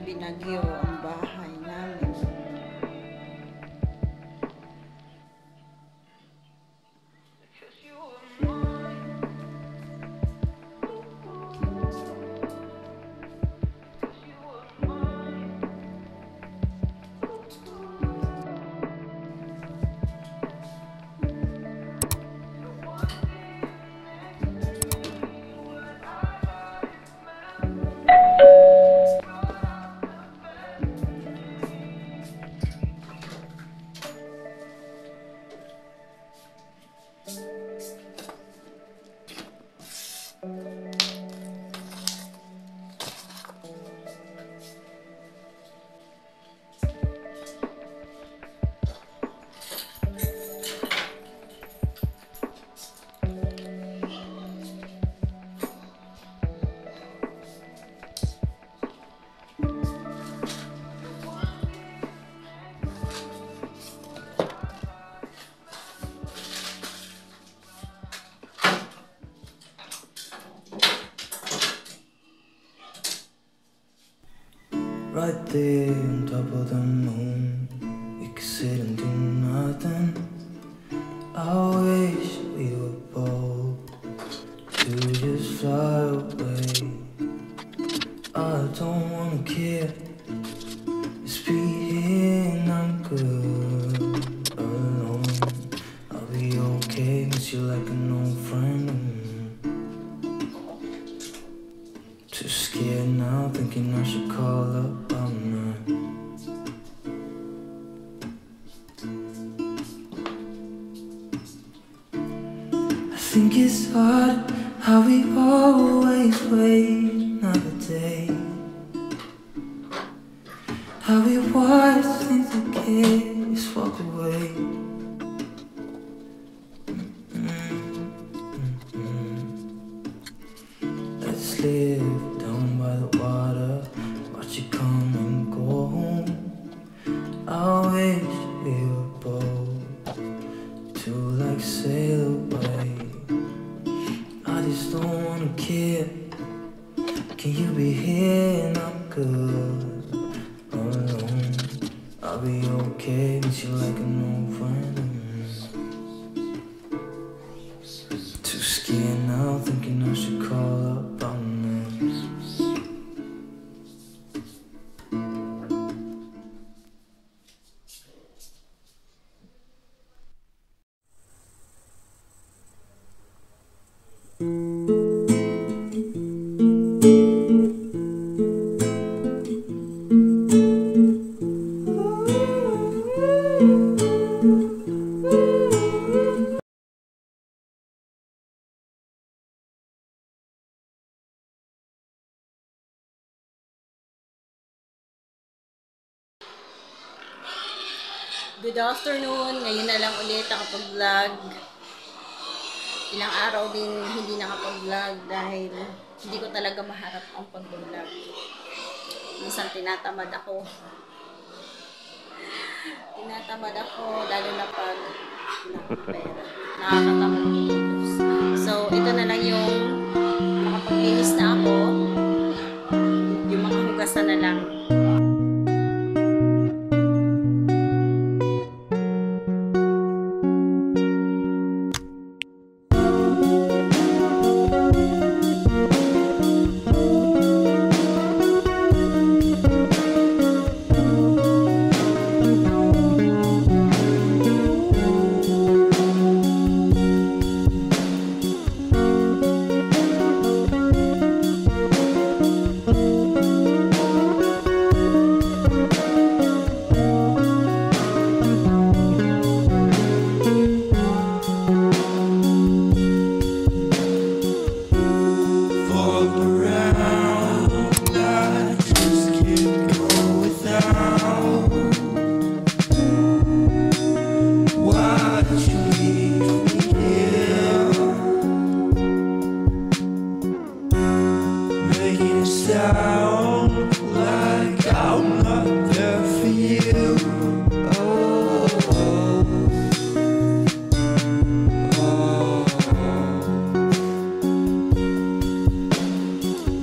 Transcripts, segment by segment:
binagyo ang bahay namin. Right there on top of the moon, we could sit and do nothing. I wish we were bold to just fly away. I don't wanna care, just be here and I'm good alone. I'll be okay, miss you like an old friend. Too scared now, thinking I should call up, I'm not. I think it's hard how we always wait another day, how we watch things that can't just walk away. Let's live down by the water, watch it come and go home. I wish we were bold to like sail away. I just don't wanna care. Can you be here and I'm good alone? I'll be okay, miss you like an old friend. Too scared now, thinking I should call up, I'm not. Good afternoon. Ngayon na lang ulit nakapag-vlog. Ilang araw din hindi nakapag-vlog dahil hindi ko talaga maharap ang pag-vlog. Minsan tinatamad ako. Lalo na pag pera. Nakakatamad kilos. So, ito na lang yung makapaglinis na ako. Yung mga hugasan na lang.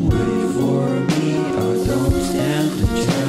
Wait for me, I don't stand a chance.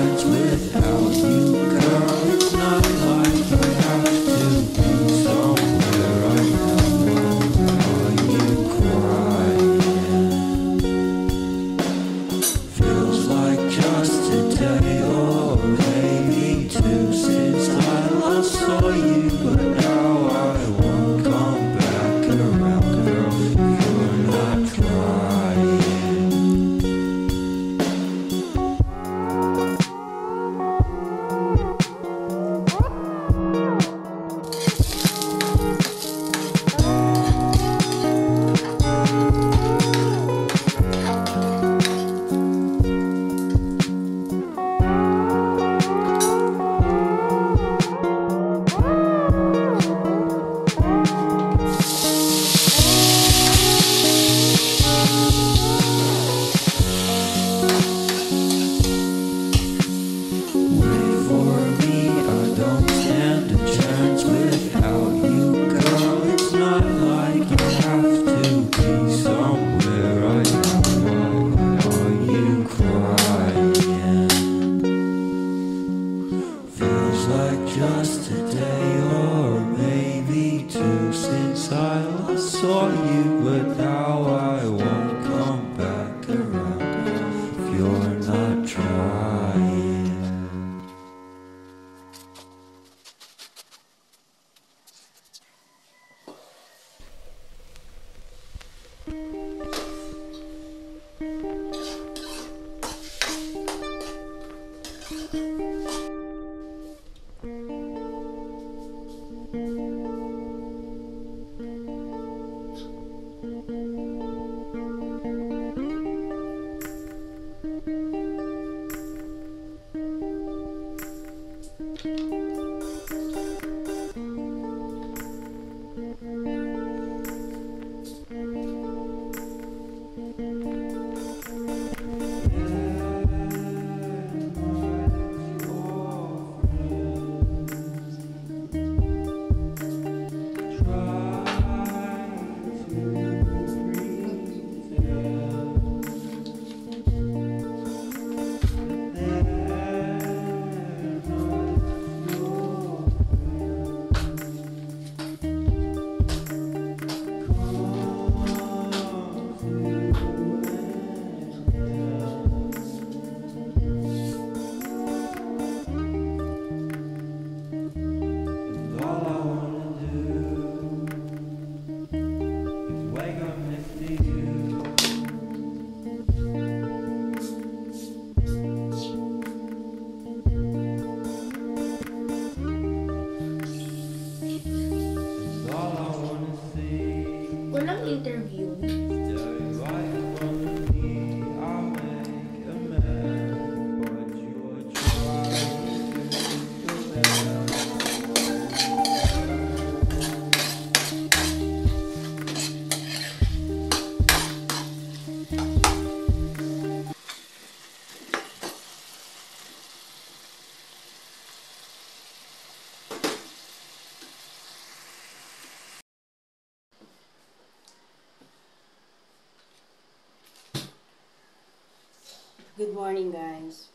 Good morning, guys.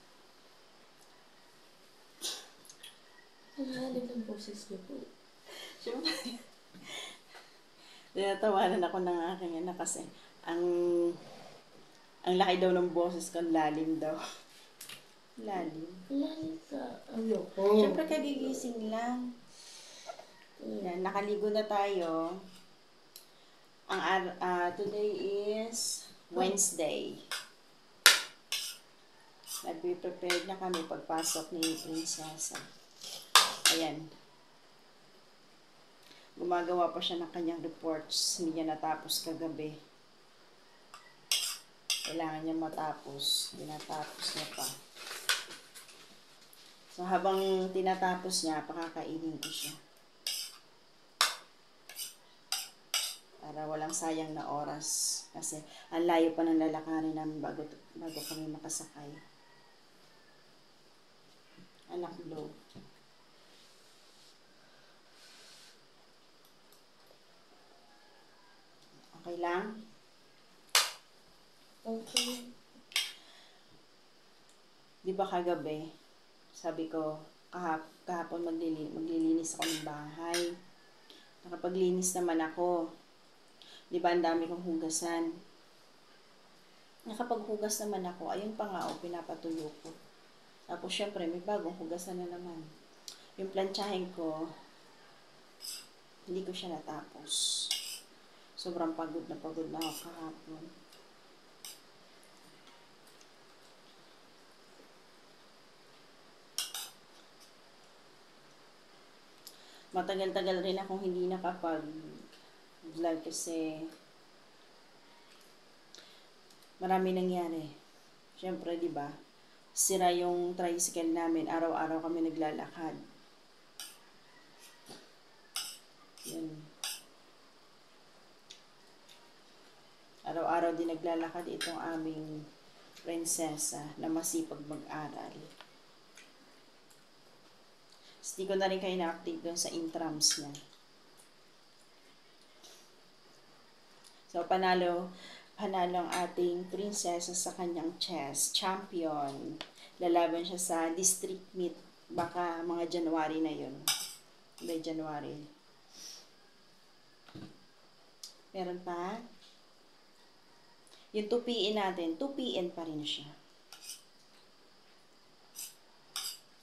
Nalalim ng boses niyo po. Siyempre, tinatawanan ako ng aking anak kasi ang laki daw ng boses ko, lalim daw. Lalim. Lalim ka. Ano po? Siyempre, kagigising lang. Yan, nakaligo na tayo. Today is Wednesday. Nagbe-prepare na kami pagpasok ni Prinsesa. Ayan. Gumagawa pa siya ng kanyang reports. Hindi niya natapos kagabi. Kailangan niya matapos. Tinatapos niya pa. So, habang tinatapos niya, pakakainin ko siya. Para walang sayang na oras. Kasi, ang layo pa ng lalakarin namin bago kami makasakay. Anak Blow. Okay lang? Okay. Di ba kagabi, sabi ko, kahapon maglilinis ako ng bahay. Nakapaglinis naman ako. Di ba ang dami kong hugasan? Nakapaghugas naman ako. Ayun pa nga, pinapatuyo ko. Tapos, syempre, may bagong hugasan na naman. Yung plantsahin ko, hindi ko siya natapos. Sobrang pagod na ako kahapon. Matagal-tagal rin akong hindi nakapag-vlog kasi marami nangyari. Syempre, di ba? Sira yung tricycle namin. Araw-araw kami naglalakad. Yun. Araw-araw din naglalakad itong aming prinsesa na masipag mag-aral. Hindi ko na rin kayo na-update doon sa intrams niya. So, panalo ang ating prinsesa sa kanyang chess. Champion. Lalaban siya sa district meet. Baka mga January na yun. By January. Meron pa. Yung tupiin natin, tupiin pa rin siya.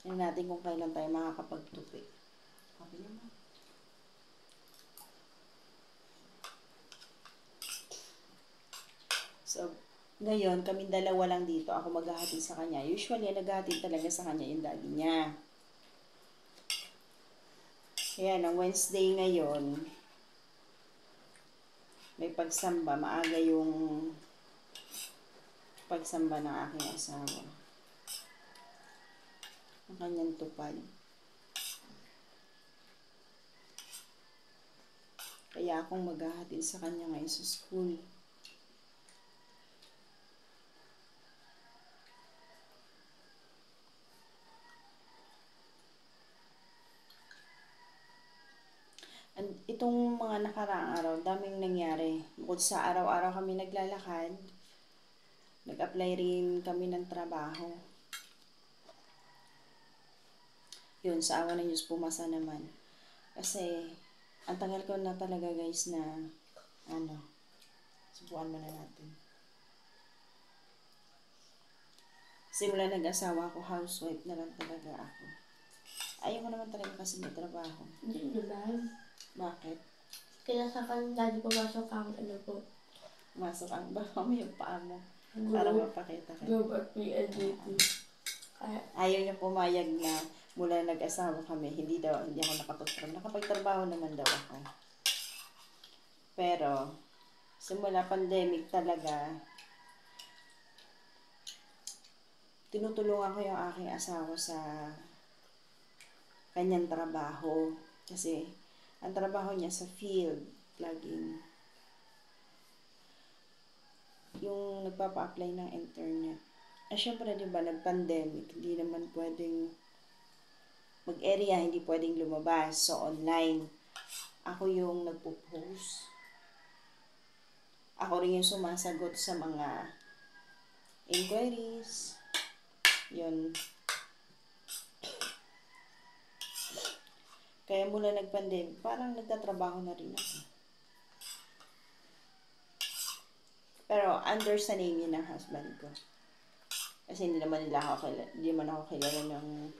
Tingnan natin kung kailan tayo makakapagtupi. Okay naman. So, ngayon, kami dalawa lang dito. Ako maghahatid sa kanya. Usually, naghahatid talaga sa kanya yung daddy niya. Kaya, ng Wednesday ngayon, may pagsamba. Maaga yung pagsamba ng aking asawa. Ang kanyang tupad. Kaya akong maghahatid sa kanya ngayon sa school. Itong mga nakaraang araw, daming nangyari. Bukod sa araw-araw kami naglalakad, nag-apply rin kami ng trabaho. Yun, sa awa ng Diyos, pumasa naman. Kasi, ang tagal ko na talaga guys na, subukan mo na natin. Simula nag-asawa ako, housewife na lang talaga ako. Ayaw ko naman talaga kasi may trabaho. Hindi naman. Bakit? Kaya sa kanila, di pumasok ang ano po. Masok ang baka mo yung paa mo. Para mapakita ka. Globe at PLDT. Kaya, Ayaw niya pumayag na mula nag-asawa kami, hindi ako nakapagtrabaho. Nakapagtrabaho naman daw ako. Pero, simula pandemic talaga, tinutulungan ko yung aking asawa sa kanyang trabaho. Kasi, ang trabaho niya sa field, laging yung nagpapa-apply ng internet. Syempre, di ba, nag-pandemic, hindi naman pwedeng mag-area, hindi pwedeng lumabas. So, online. Ako yung nagpo-post. Ako rin yung sumasagot sa mga inquiries. Yun. Kaya mula nag-pandemic, parang nagtatrabaho na rin ako. Pero under sa name yun ng husband ko. Kasi hindi naman ako kilala ng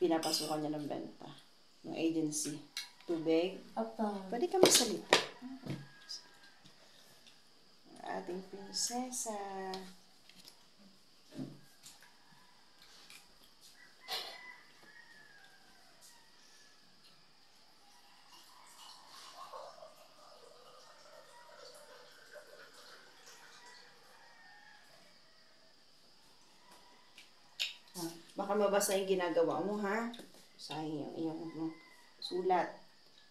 pinapasukan niya ng benta. Ng agency. Tubig. Apa. Pwede ka magsalita. Ating prinsesa. Baka mabasa yung ginagawa mo, ha? Sayang yung iyong sulat.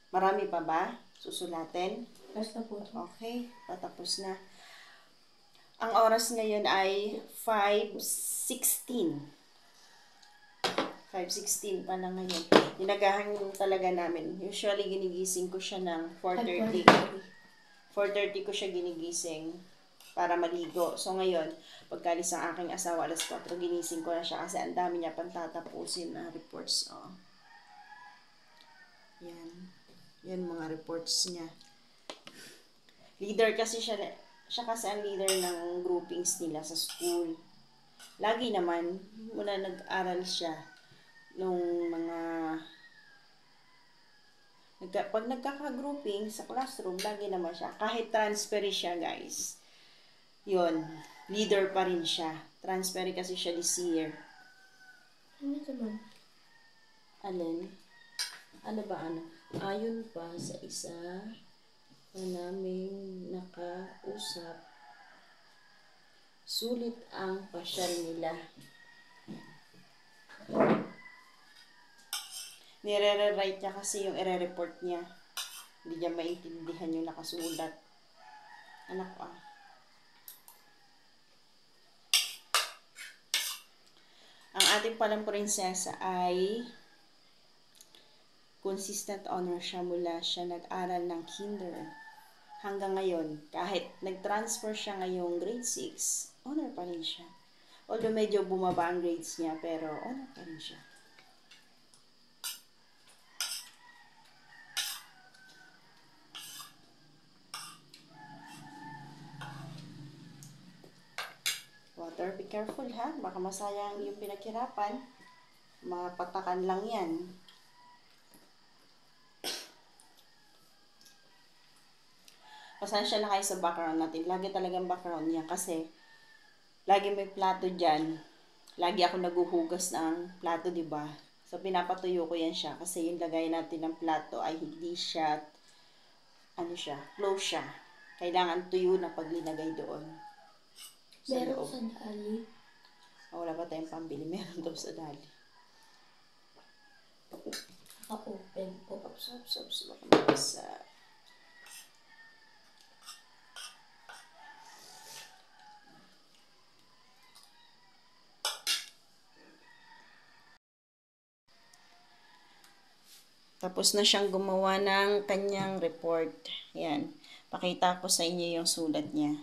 Marami pa ba? Susulatin? Basta po. Okay, patapos na. Ang oras ngayon ay 5:16. 5:16 pa lang ngayon. Inagahan talaga namin. Usually, ginigising ko siya ng 4:30. 4:30 ko siya ginigising para maligo. So, ngayon, pagkalis ang aking asawa, alas 4, ginising ko na siya kasi ang dami niya pang tatapusin na reports. Oh. Yan. Yan mga reports niya. Leader kasi siya kasi ang leader ng groupings nila sa school. Lagi naman, mula nag-aral siya nung mga pag nagkaka-grouping sa classroom, lagi naman siya. Kahit transfer siya, guys. Yun, leader pa rin siya. Transfer kasi siya this year. Ano ito, ma'am? Alin? Ano ba ano? Ayon pa sa isa na naming nakausap, sulit ang pasyal nila. Nire-write niya kasi yung ire-report niya. Hindi niya maintindihan yung nakasulat. Anak ko ah. Ang ating palang prinsesa ay consistent honor siya mula siya nag-aral ng kinder hanggang ngayon. Kahit nag-transfer siya ngayong grade 6, honor pa rin siya. Although medyo bumaba ang grades niya, pero honor pa rin siya. Water, be careful ha. Baka masayang yung pinaghirapan. Mga patakan lang yan. Pasensya na kayo sa background natin. Lagi talagang background niya kasi lagi may plato dyan. Lagi ako naguhugas ng plato, di ba? So, pinapatuyo ko yan siya kasi yung lagay natin ng plato ay hindi siya, close siya. Kailangan tuyo na pag linagay doon. Sa Meron loob. sa dali. Wala pa tayong pambili. Meron daw sa dali. Naka-open po. Ops. Baka mabasa. Tapos na siyang gumawa ng kanyang report. Yan. Pakita ko sa inyo yung sulat niya.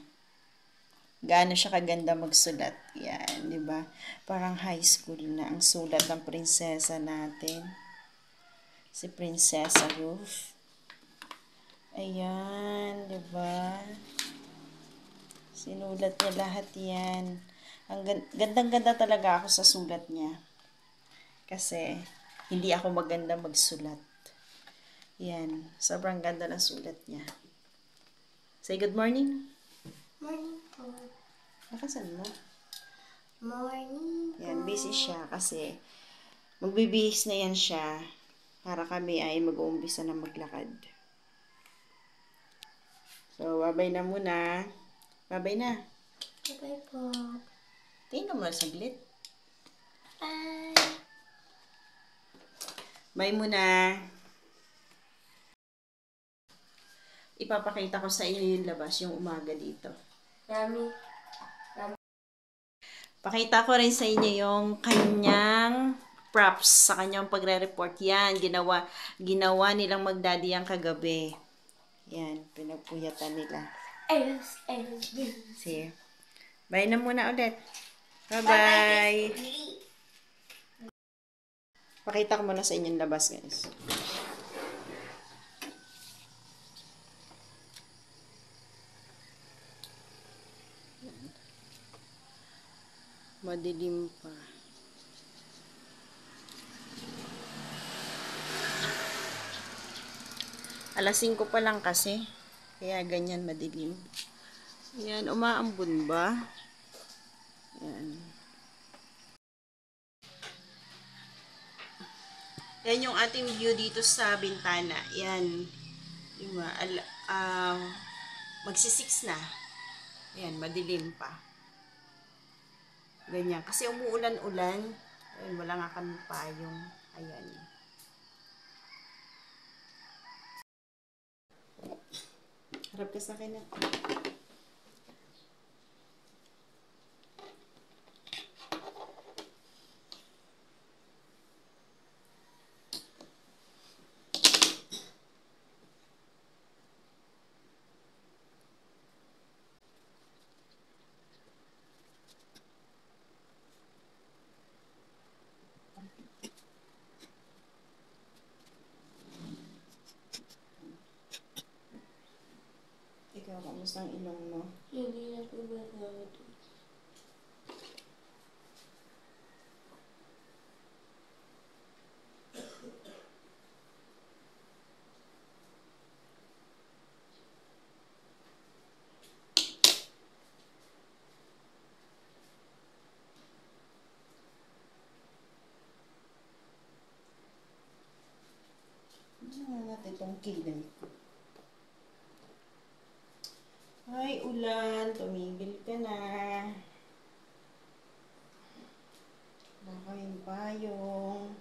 Gaano siya kaganda magsulat. Yan, di ba? Parang high school na ang sulat ng prinsesa natin. Si Prinsesa Ruth. Ayan, di ba? Sinulat niya lahat yan. Ang gandang-ganda talaga ako sa sulat niya. Kasi hindi ako maganda magsulat. Yan, sobrang ganda ng sulat niya. Say good morning. Morning po. Nakasan mo? Morning po. Yan, busy siya kasi magbibihis na yan siya para kami ay mag-uumpisa na maglakad. So, babay na muna. Babay na. Bye po. Tingnan mo na saglit. Bye. Bye muna. Ipapakita ko sa inyo yung labas, yung umaga dito. Rami. Pakita ko rin sa inyo yung kanyang props sa kanyang pagre-report. Yan, ginawa nilang magdaddy ang kagabi. Yan, pinagpuyatan nila. S. See. Bye na muna ulit. Bye-bye! Pakita ko muna sa inyong labas, guys. Madilim pa. Alas 5 pa lang kasi. Kaya ganyan madilim. Ayan, umaambon ba? Ayan. Yan yung ating view dito sa bintana. Yan. Diba? Magsi-6 na. Ayan, madilim pa. Ganyan. Kasi umuulan-ulan. Ayan, wala nga kami payong. Ayan. Harap ka sa akin na. Ikaw, kamusta ang ilong mo? Hindi na po ba ito? Ano natin itong kilay ko? Ay, ulan. Tumigil ka na. Baka yung payong.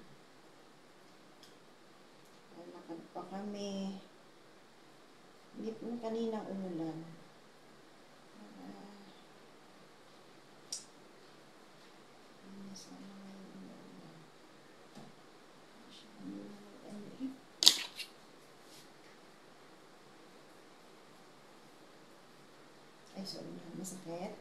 Lakad pa kami. Hindi po kaninang umulan. Sana ngayon umulan. Ay, sorry na. Masakit.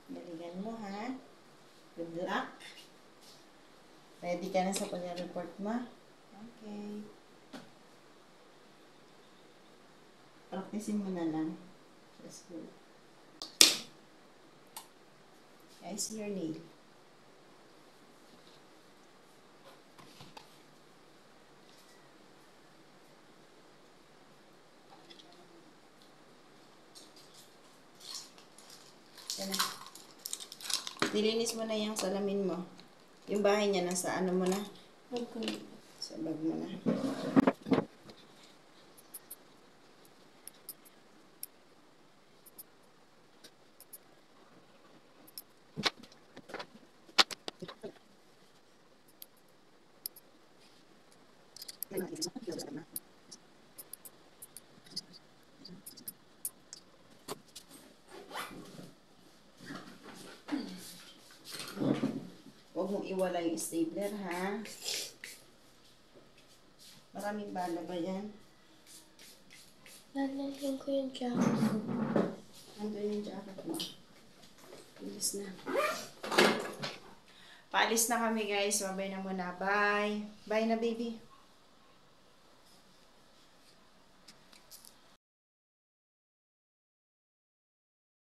Galingan mo, ha? Good luck. Ready ka na sa pag-report mo? Okay. Practicein mo na lang. Let's go. I see your nail. Yan na. Nilinis mo na yung salamin mo. Yung bahay niya nasa ano mo na? Okay. Sa bag mo na. Huwag mong iwala yung stapler, ha? Maraming bala ba yan? Lalagyan ko yung jacket ko. Nandun yung jacket mo. Bilis na. Paalis na kami, guys. Babay na muna. Bye. Bye na, baby.